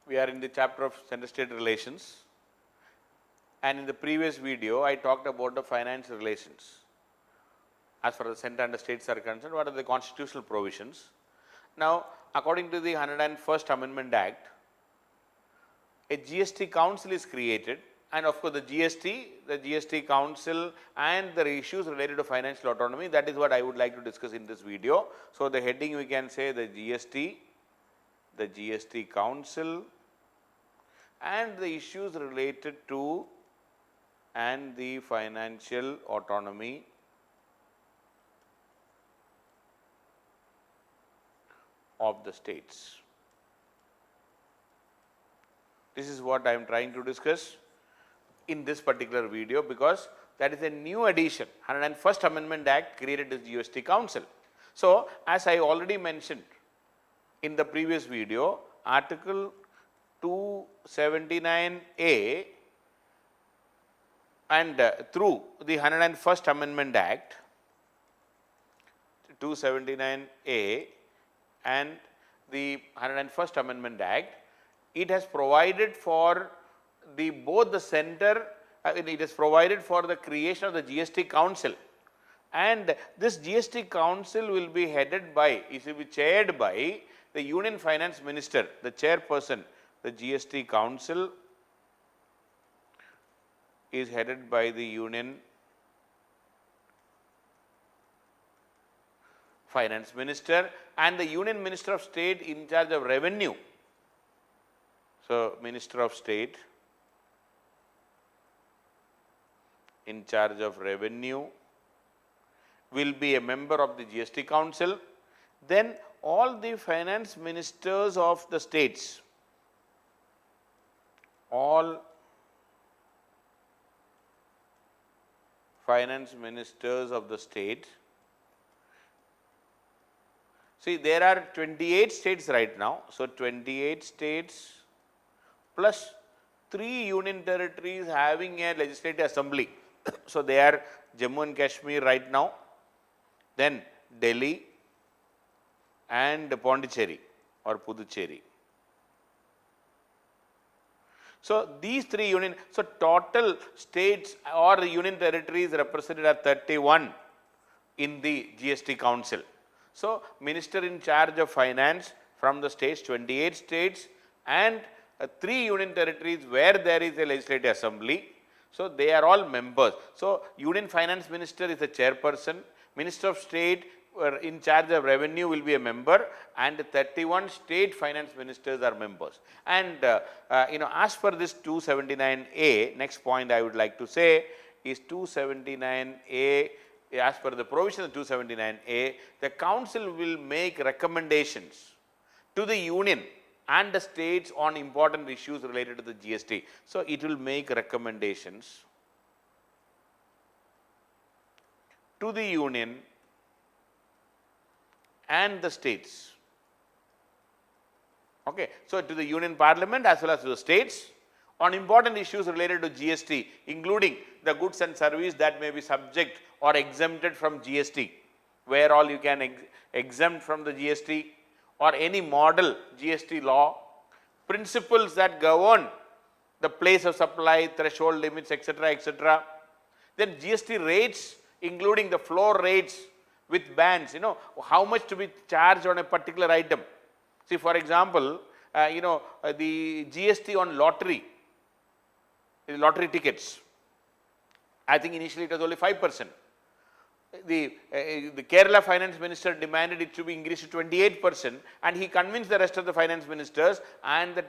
We are in the chapter of center-state relations, and in the previous video I talked about the finance relations. As far as center and the states are concerned, what are the constitutional provisions? Now, according to the 101st Amendment Act, a GST council is created, and of course the GST council and the issues related to financial autonomy, that is what I would like to discuss in this video. So, the heading we can say the GST council and the issues related to and the financial autonomy of the states. This is what I am trying to discuss in this particular video, because that is a new addition. 101st Amendment Act created this GST council. So, as I already mentioned in the previous video, Article 279A and through the 101st Amendment Act, 279A and the 101st Amendment Act, it has provided for both the center, it has provided for the creation of the GST council, and this GST council will be headed by, it will be chaired by the Union Finance Minister, the chairperson. The GST council is headed by the Union Finance Minister and the Union Minister of State in charge of revenue. So, Minister of State in charge of revenue will be a member of the GST council. Then all the finance ministers of the states, all finance ministers of the state. See, there are 28 states right now. So, 28 states plus 3 union territories having a legislative assembly. So, they are Jammu and Kashmir right now, then Delhi and Pondicherry or Puducherry. So, these 3 union, so total states or the union territories represented are 31 in the GST council. So, minister in charge of finance from the states, 28 states, and 3 union territories where there is a legislative assembly. So, they are all members. So, Union Finance Minister is the chairperson, Minister of State in charge of revenue will be a member, and 31 state finance ministers are members. And as per this 279A, next point I would like to say is 279A, as per the provision of 279A, the council will make recommendations to the union and the states on important issues related to the GST. So, it will make recommendations to the union and the states. Okay. So, to the union parliament as well as to the states on important issues related to GST, including the goods and service that may be subject or exempted from GST, where all you can exempt from the GST, or any model GST law, principles that govern the place of supply, threshold limits, etc., etc. Then GST rates, including the floor rates with bands, how much to be charged on a particular item. See, for example, the GST on lottery tickets, I think initially it was only 5%. The Kerala finance minister demanded it to be increased to 28%, and he convinced the rest of the finance ministers, and the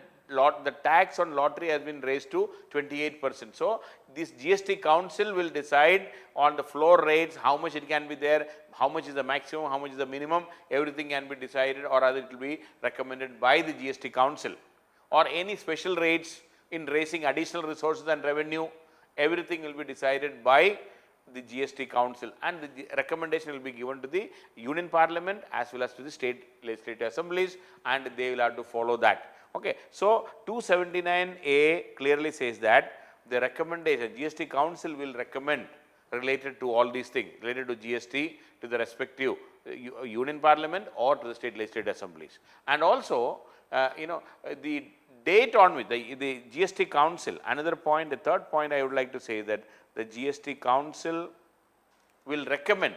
tax on lottery has been raised to 28%. So, this GST council will decide on the floor rates, how much it can be there, how much is the maximum, how much is the minimum, everything can be decided, or rather it will be recommended by the GST council, or any special rates in raising additional resources and revenue, everything will be decided by the GST council, and the recommendation will be given to the union parliament as well as to the state legislative assemblies, and they will have to follow that. Okay. So, 279A clearly says that the recommendation, GST council will recommend related to all these things, related to GST to the respective union parliament or to the state legislative assemblies. And also, the date on which the GST Council, another point, the third point I would like to say that the GST Council will recommend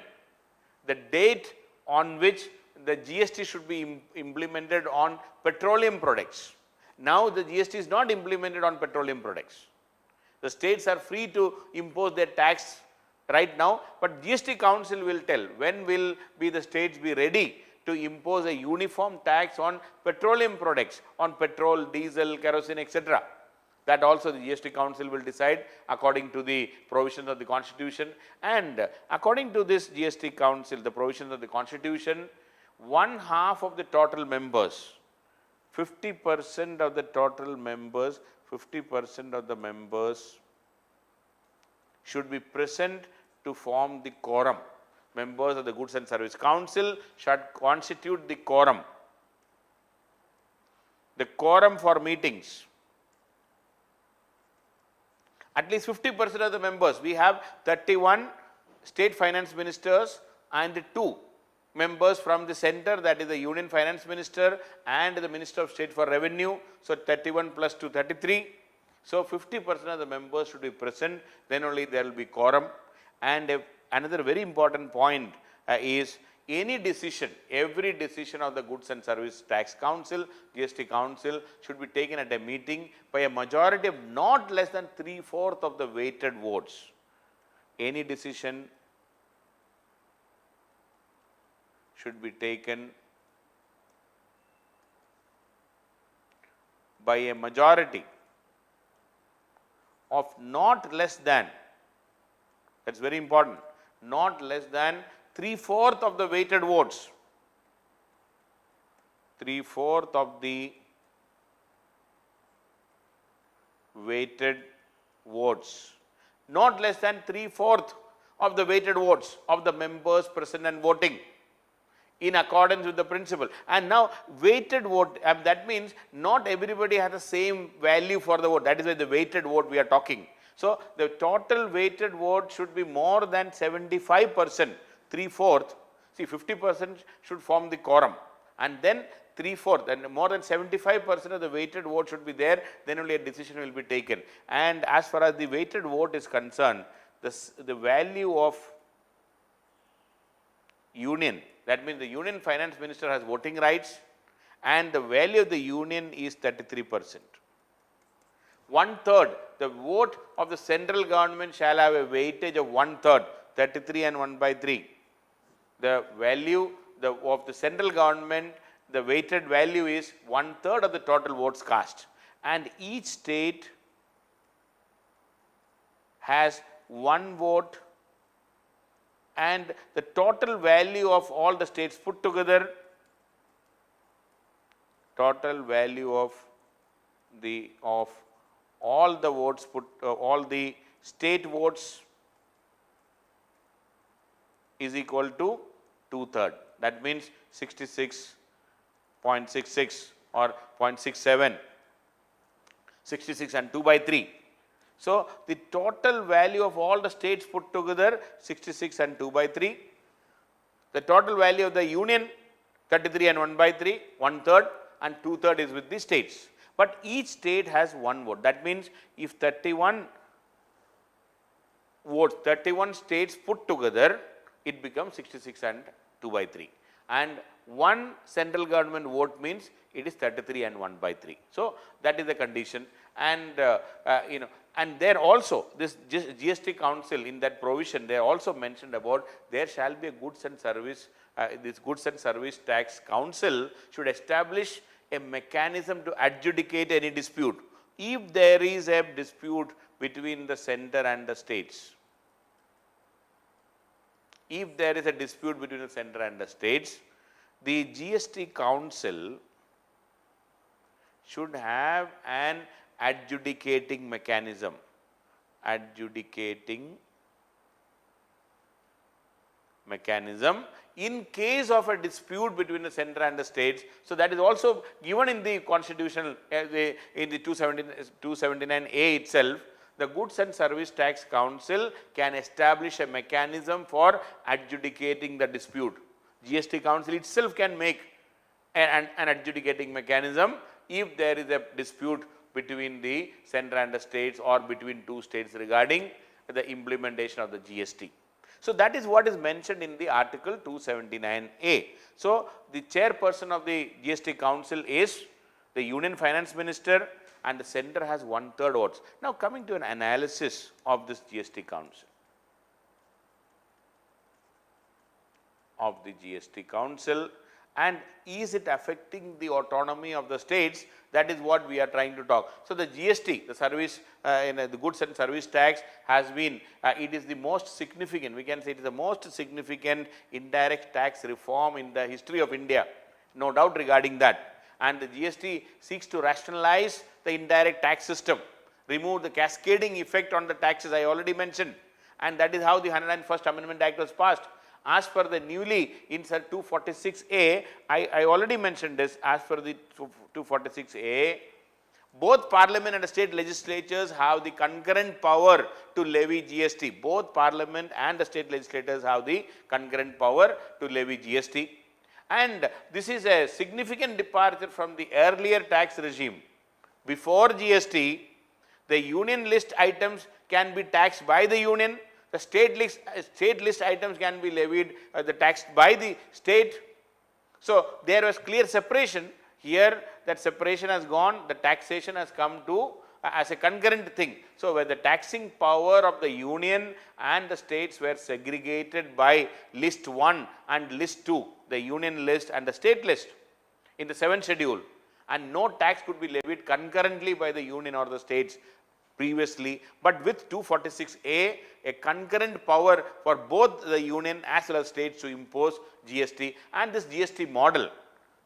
the date on which the GST should be implemented on petroleum products. Now the GST is not implemented on petroleum products. The states are free to impose their tax right now, but GST Council will tell when will be the states be ready to impose a uniform tax on petroleum products, on petrol, diesel, kerosene, etc. That also the GST Council will decide according to the provisions of the Constitution. And according to this GST Council, the provisions of the Constitution, 1/2 of the total members, 50% of the total members, 50% of the members should be present to form the quorum. Members of the Goods and Service Council should constitute the quorum. The quorum for meetings. At least 50% of the members. We have 31 state finance ministers and 2 members from the center, that is the Union Finance Minister and the Minister of State for Revenue. So 31 plus 2, 33. So 50% of the members should be present, then only there will be quorum. And another very important point is any decision, every decision of the Goods and Service Tax Council, GST Council should be taken at a meeting by a majority of not less than 3/4 of the weighted votes. Any decision should be taken by a majority of not less than, that's very important, not less than 3/4 of the weighted votes. 3/4 of the weighted votes. Not less than 3/4 of the weighted votes of the members present and voting in accordance with the principle. And now weighted vote, that means not everybody has the same value for the vote. That is why the weighted vote we are talking. So the total weighted vote should be more than 75%, 3/4. See, 50% should form the quorum, and then 3/4, and more than 75% of the weighted vote should be there, then only a decision will be taken. And as far as the weighted vote is concerned, the value of union, that means the Union Finance Minister has voting rights, and the value of the union is 33%. 1/3, the vote of the central government shall have a weightage of 1/3, 33 and 1/3. The value of the central government, the weighted value is 1/3 of the total votes cast, and each state has 1 vote, and the total value of all the states put together, total value of all the votes all the state votes is equal to 2/3. That means 66.66 or 0.67, 66 and 2/3. So the total value of all the states put together, 66 and 2/3. The total value of the union, 33 and 1/3, 1/3, and 2/3 is with the states. But each state has 1 vote. That means if 31 votes, 31 states put together, it becomes 66 and 2/3. And 1 central government vote means it is 33 and 1/3. So that is the condition. And and there also this GST Council, in that provision, they also mentioned about there shall be a goods and service, this Goods and Service Tax Council should establish a mechanism to adjudicate any dispute. If there is a dispute between the center and the states, if there is a dispute between the center and the states, the GST Council should have an adjudicating mechanism. Adjudicating mechanism in case of a dispute between the center and the states. So that is also given in the constitutional, in the 279A itself. The Goods and Service Tax Council can establish a mechanism for adjudicating the dispute. GST Council itself can make an adjudicating mechanism if there is a dispute between the center and the states or between two states regarding the implementation of the GST. So, that is what is mentioned in the article 279A. So, the chairperson of the GST council is the union finance minister and the center has 1/3 votes. Now, coming to an analysis of this GST council. And is it affecting the autonomy of the states? That is what we are trying to talk. So, the GST, the service, the goods and service tax has been, it is the most significant, we can say it is the most significant indirect tax reform in the history of India, no doubt regarding that. And the GST seeks to rationalize the indirect tax system, remove the cascading effect on the taxes I already mentioned, and that is how the 101st Amendment Act was passed. As per the newly insert 246A, I already mentioned this, as per the 246A, both parliament and state legislatures have the concurrent power to levy GST. Both parliament and the state legislators have the concurrent power to levy GST. And this is a significant departure from the earlier tax regime. Before GST, the union list items can be taxed by the union. The state list items can be levied, the taxed by the state. So, there was clear separation. Here that separation has gone, the taxation has come to as a concurrent thing. So, where the taxing power of the union and the states were segregated by list 1 and list 2, the union list and the state list in the 7th schedule, and no tax could be levied concurrently by the union or the states previously, but with 246A, a concurrent power for both the union as well as states to impose GST. And this GST model,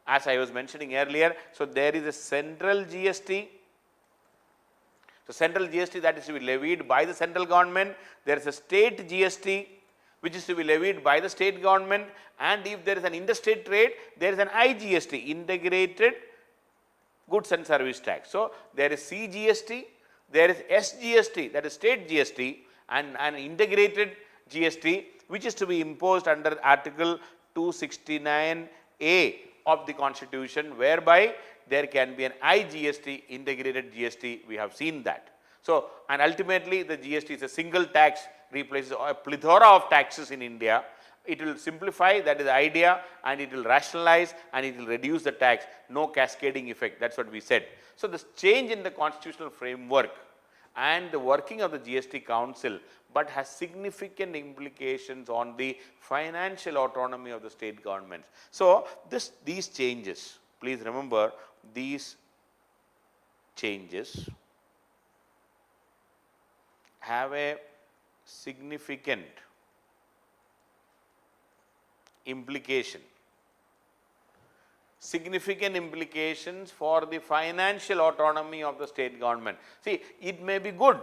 as I was mentioning earlier, so there is a central GST. So, central GST that is to be levied by the central government, there is a state GST which is to be levied by the state government, and if there is an interstate trade, there is an IGST, integrated goods and service tax. So, there is CGST, there is SGST, that is state GST, and an integrated GST which is to be imposed under article 269A of the constitution, whereby there can be an IGST, integrated GST, we have seen that. So, and ultimately the GST is a single tax, replaces a plethora of taxes in India. It will simplify, that is the idea, and it will rationalize and it will reduce the tax, no cascading effect, that is what we said. So, this change in the constitutional framework and the working of the GST council, but has significant implications on the financial autonomy of the state governments. So, these changes, please remember, these changes have a significant implications for the financial autonomy of the state government. See, it may be good,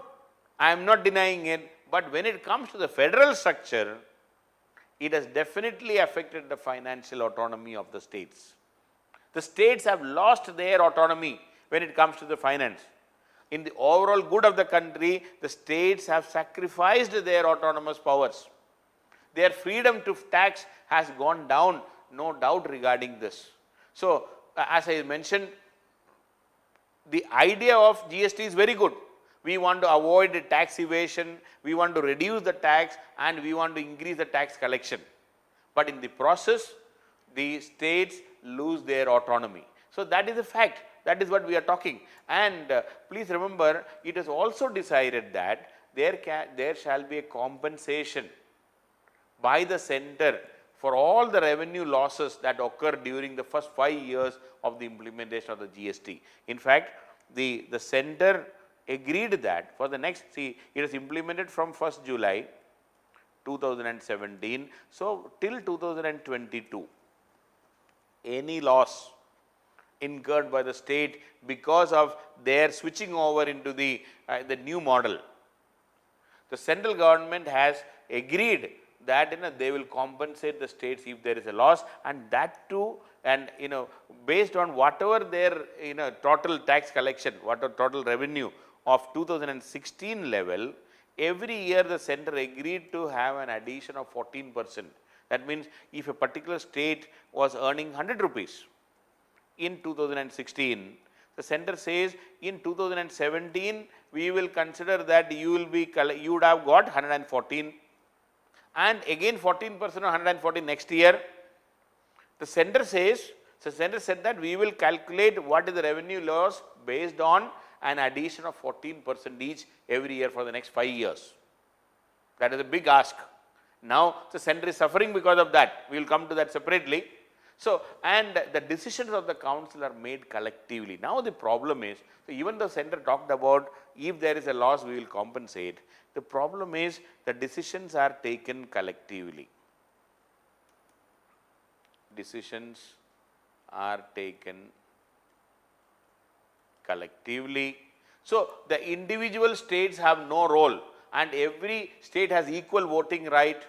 I am not denying it, but when it comes to the federal structure, it has definitely affected the financial autonomy of the states. The states have lost their autonomy when it comes to the finance. In the overall good of the country, the states have sacrificed their autonomous powers. Their freedom to tax has gone down, no doubt regarding this. So, as I mentioned, the idea of GST is very good. We want to avoid tax evasion, we want to reduce the tax, and we want to increase the tax collection. But in the process, the states lose their autonomy. So, that is a fact. That is what we are talking. And please remember, it is also decided that there shall be a compensation by the center for all the revenue losses that occur during the first 5 years of the implementation of the GST. In fact, the center agreed that for the next, see, it is implemented from 1st July 2017. So, till 2022, any loss incurred by the state because of their switching over into the new model, the central government has agreed that they will compensate the states if there is a loss, and that too, and based on whatever their total tax collection, whatever total revenue of 2016 level, every year the center agreed to have an addition of 14%. That means, if a particular state was earning 100 rupees in 2016, The center says in 2017 we will consider that you would have got 114 and again 14% of 114 next year. The center says, the center said that we will calculate what is the revenue loss based on an addition of 14% each every year for the next 5 years. That is a big ask. Now the center is suffering because of that. We will come to that separately. So, and the decisions of the council are made collectively. Now the problem is, so even the center talked about if there is a loss we will compensate. The problem is the decisions are taken collectively. Decisions are taken collectively. So the individual states have no role and every state has equal voting right,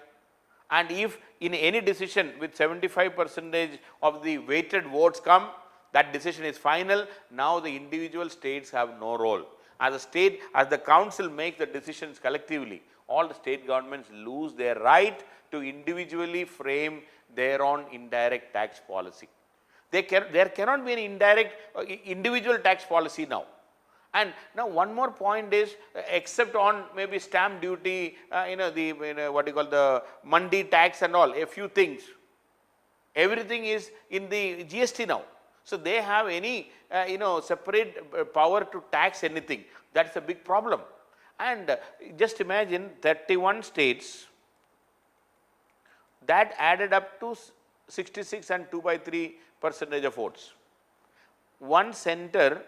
and if in any decision with 75% of the weighted votes come, that decision is final. Now the individual states have no role. As a state, as the council makes the decisions collectively, all the state governments lose their right to individually frame their own indirect tax policy. There cannot be an individual tax policy now. And now one more point is, except on maybe stamp duty, what you call the mandi tax and all, a few things, everything is in the GST now. So they have any separate power to tax anything. That's a big problem. And just imagine 31 states, that added up to 66 and 2 by 3% of votes. One center,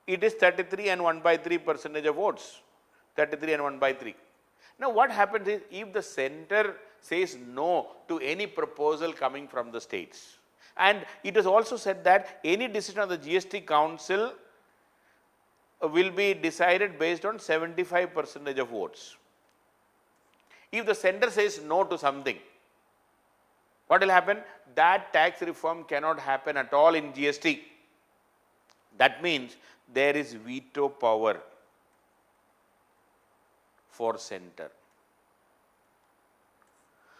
it is 33 and 1 by 3% of votes, 33 and 1 by 3. Now what happens is, if the center says no to any proposal coming from the states, and it is also said that any decision of the GST council will be decided based on 75% of votes. If the center says no to something, what will happen? That tax reform cannot happen at all in GST. That means there is veto power for center.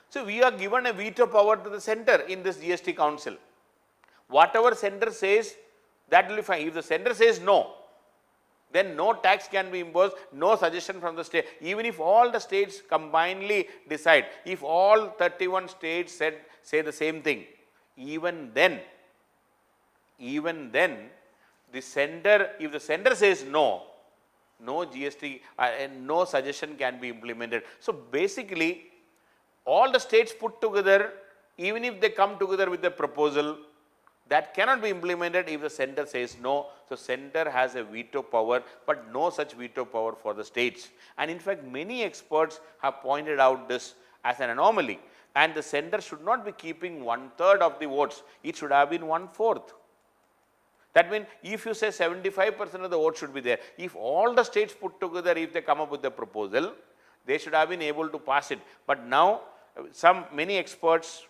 So we are given a veto power to the center in this GST council. Whatever center says, that will be fine. If the center says no, then no tax can be imposed, no suggestion from the state. Even if all the states combinedly decide, if all 31 states say the same thing, even then, the center, if the center says no, no GST and no suggestion can be implemented. So basically, all the states put together, even if they come together with a proposal, that cannot be implemented if the center says no. So center has a veto power, but no such veto power for the states. And in fact, many experts have pointed out this as an anomaly. And the center should not be keeping 1/3 of the votes. It should have been 1/4. That means if you say 75% of the votes should be there, if all the states put together, if they come up with the proposal, they should have been able to pass it. But now many experts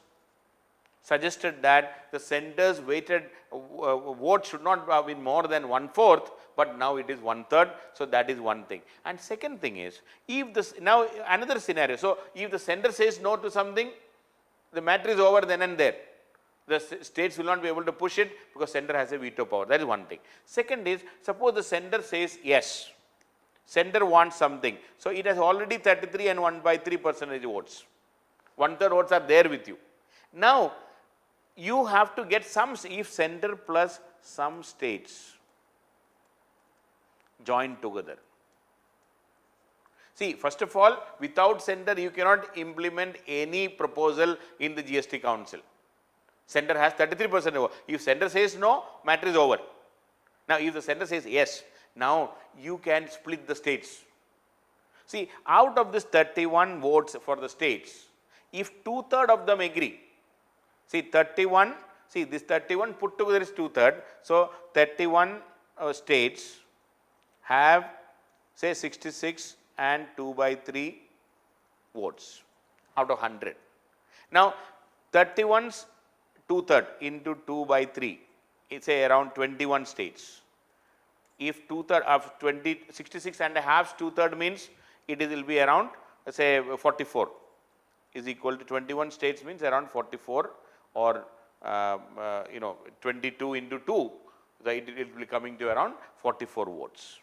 suggested that the center's weighted vote should not have been more than 1/4, but now it is 1/3. So that is one thing. And second thing is, if this, now another scenario, so if the center says no to something, the matter is over then and there. The states will not be able to push it because center has a veto power. That is one thing. Second is, suppose the center says yes, center wants something. So it has already 33 and 1 by 3% votes. 1/3 votes are there with you. Now you have to get some, if center plus some states join together. See, first of all, without center you cannot implement any proposal in the GST council. Center has 33% over. If center says no, matter is over. Now if the center says yes, now you can split the states. See, out of this 31 votes for the states, if 2/3 of them agree, see 31, see this 31 put together is 2/3. So 31 states have say 66 and 2 by 3 votes out of 100. Now 31's 2/3 into 2 by 3, it's around 21 states. If 2/3 of 66 and a half 2/3 means it will be around say 44 is equal to 21 states means around 44 or 22 into 2, it will be coming to around 44 votes.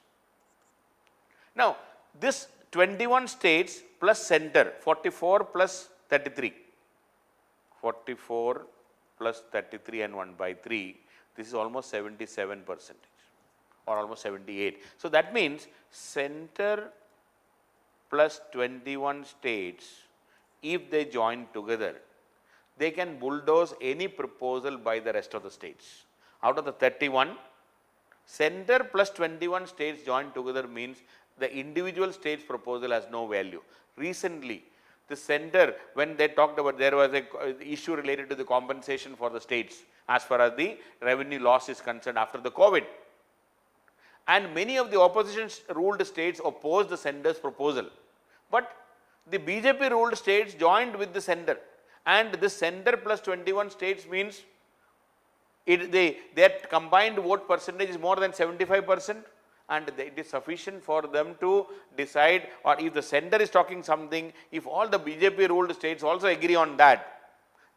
Now, this 21 states plus center, 44 plus 33, 44 plus 33 and 1 by 3, this is almost 77% or almost 78. So, that means center plus 21 states, if they join together, they can bulldoze any proposal by the rest of the states. Out of the 31, center plus 21 states joined together means the individual states proposal has no value. Recently, the center, when they talked about, there was a issue related to the compensation for the states as far as the revenue loss is concerned after the COVID. And many of the opposition ruled states opposed the center's proposal. But the BJP ruled states joined with the center, and the center plus 21 states means their combined vote percentage is more than 75%, and it is sufficient for them to decide, or if the center is talking something, if all the BJP ruled states also agree on that,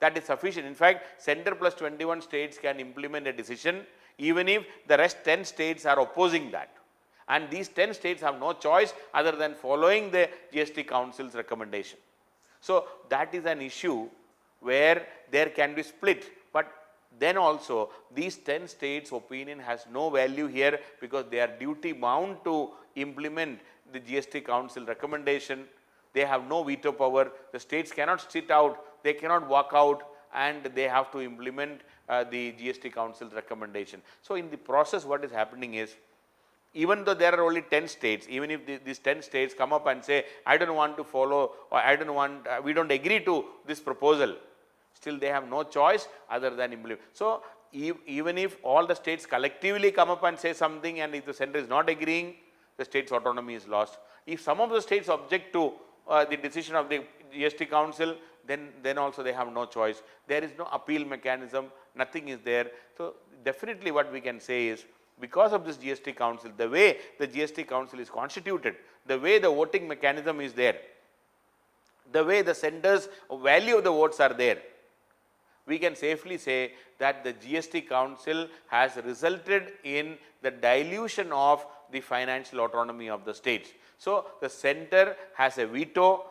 that is sufficient. In fact, center plus 21 states can implement a decision even if the rest 10 states are opposing that. And these 10 states have no choice other than following the GST Council's recommendation. So, that is an issue where there can be split, but then also these 10 states' opinion has no value here, because they are duty bound to implement the GST Council recommendation. They have no veto power. The states cannot sit out, they cannot walk out, and they have to implement the GST Council recommendation. So, in the process, what is happening is, even though there are only 10 states, even if these 10 states come up and say, I don't want to follow, or I don't want, we don't agree to this proposal, still they have no choice other than implement. So, even if all the states collectively come up and say something, and if the center is not agreeing, the state's autonomy is lost. If some of the states object to the decision of the GST Council, then also they have no choice. There is no appeal mechanism, nothing is there. So, definitely what we can say is, because of this GST Council, the way the GST Council is constituted, the way the voting mechanism is there, the way the center's value of the votes are there, we can safely say that the GST Council has resulted in the dilution of the financial autonomy of the states. So, the center has a veto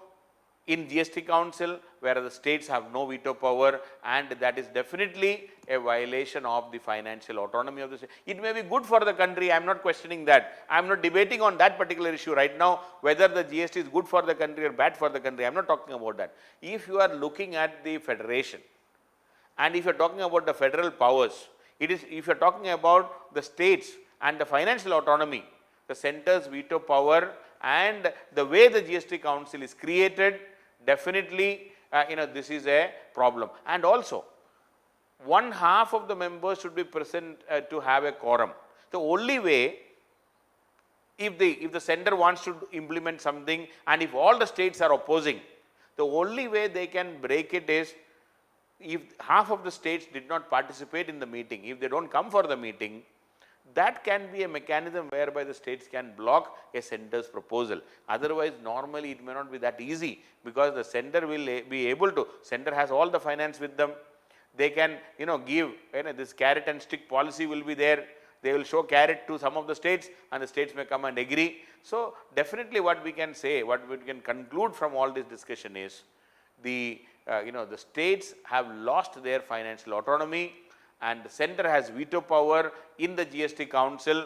in GST Council, whereas the states have no veto power, and that is definitely a violation of the financial autonomy of the state. It may be good for the country, I am not questioning that. I am not debating on that particular issue right now, whether the GST is good for the country or bad for the country. I am not talking about that. If you are looking at the federation, and if you are talking about the federal powers, if you are talking about the states and the financial autonomy, the center's veto power and the way the GST Council is created, definitely this is a problem. And also, 1/2 of the members should be present to have a quorum. The only way, if the center wants to implement something and if all the states are opposing, the only way they can break it is if half of the states did not participate in the meeting, if they don't come for the meeting, that can be a mechanism whereby the states can block a center's proposal. Otherwise, normally it may not be that easy, because the center will be able to, center has all the finance with them. They can give this carrot and stick policy will be there. They will show carrot to some of the states, and the states may come and agree. So, definitely what we can say, what we can conclude from all this discussion is, the states have lost their financial autonomy, and the center has veto power in the GST Council.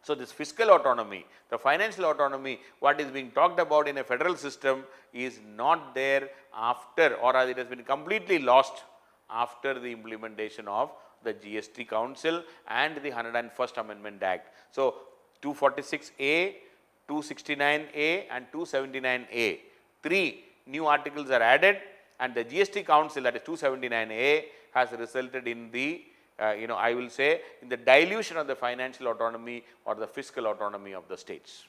So, this fiscal autonomy, the financial autonomy, what is being talked about in a federal system is not there after, or it has been completely lost after the implementation of the GST Council and the 101st Amendment Act. So, 246A, 269A and 279A, 3 new articles are added, and the GST Council, that is 279A, has resulted in the I will say in the dilution of the financial autonomy or the fiscal autonomy of the states.